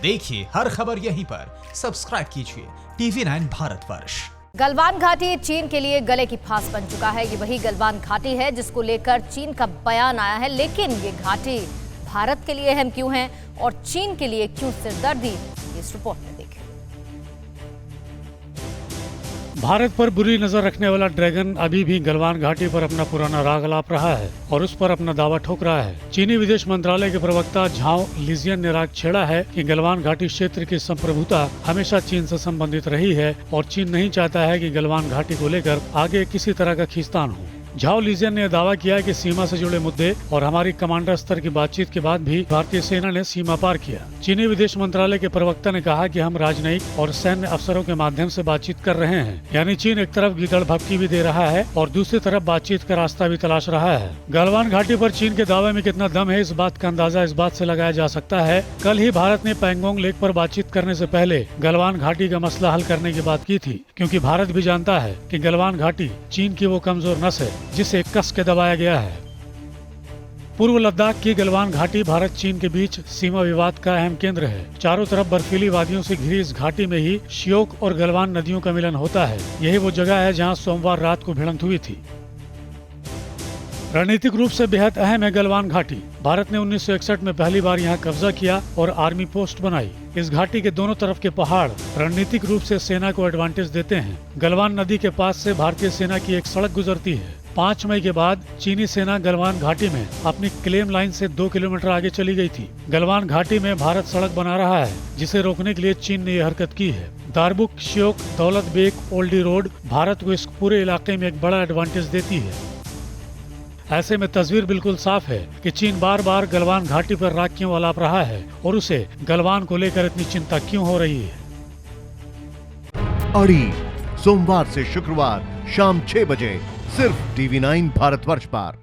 देखिए हर खबर यहीं पर, सब्सक्राइब कीजिए TV9 भारतवर्ष। गलवान घाटी चीन के लिए गले की फांस बन चुका है। ये वही गलवान घाटी है जिसको लेकर चीन का बयान आया है, लेकिन ये घाटी भारत के लिए अहम क्यों है और चीन के लिए क्यों सिरदर्दी, इस रिपोर्ट में देखें। भारत पर बुरी नजर रखने वाला ड्रैगन अभी भी गलवान घाटी पर अपना पुराना राग अलाप रहा है और उस पर अपना दावा ठोक रहा है। चीनी विदेश मंत्रालय के प्रवक्ता झाओ लिजियन ने राग छेड़ा है कि गलवान घाटी क्षेत्र की संप्रभुता हमेशा चीन से संबंधित रही है और चीन नहीं चाहता है कि गलवान घाटी को लेकर आगे किसी तरह का खींचतान हो। झाओ लिजियन ने दावा किया कि सीमा से जुड़े मुद्दे और हमारी कमांडर स्तर की बातचीत के बाद भी भारतीय सेना ने सीमा पार किया। चीनी विदेश मंत्रालय के प्रवक्ता ने कहा कि हम राजनयिक और सैन्य अफसरों के माध्यम से बातचीत कर रहे हैं, यानी चीन एक तरफ गीदड़ भपकी भी दे रहा है और दूसरी तरफ बातचीत का रास्ता भी तलाश रहा है। गलवान घाटी पर चीन के दावे में कितना दम है, इस बात का अंदाजा इस बात से लगाया जा सकता है। कल ही भारत ने पैंगोंग लेक पर बातचीत करने से पहले गलवान घाटी का मसला हल करने की बात की थी, क्योंकि भारत भी जानता है कि गलवान घाटी चीन की वो कमजोर नस है जिसे कस के दबाया गया है। पूर्व लद्दाख की गलवान घाटी भारत चीन के बीच सीमा विवाद का अहम केंद्र है। चारों तरफ बर्फीली वादियों से घिरी इस घाटी में ही श्योक और गलवान नदियों का मिलन होता है। यही वो जगह है जहां सोमवार रात को भिड़ंत हुई थी। रणनीतिक रूप से बेहद अहम है गलवान घाटी। भारत ने 1961 में पहली बार यहाँ कब्जा किया और आर्मी पोस्ट बनाई। इस घाटी के दोनों तरफ के पहाड़ रणनीतिक रूप से सेना को एडवांटेज देते हैं। गलवान नदी के पास से भारतीय सेना की एक सड़क गुजरती है। 5 मई के बाद चीनी सेना गलवान घाटी में अपनी क्लेम लाइन से 2 किलोमीटर आगे चली गई थी। गलवान घाटी में भारत सड़क बना रहा है, जिसे रोकने के लिए चीन ने यह हरकत की है। दारबुक, श्योक, दौलत बेग, ओल्डी रोड भारत को इस पूरे इलाके में एक बड़ा एडवांटेज देती है। ऐसे में तस्वीर बिल्कुल साफ है कि चीन बार बार गलवान घाटी पर राग क्यों अलाप रहा है और उसे गलवान को लेकर इतनी चिंता क्यों हो रही है। अड़ी सोमवार से शुक्रवार शाम 6 बजे सिर्फ TV9 भारतवर्ष पर।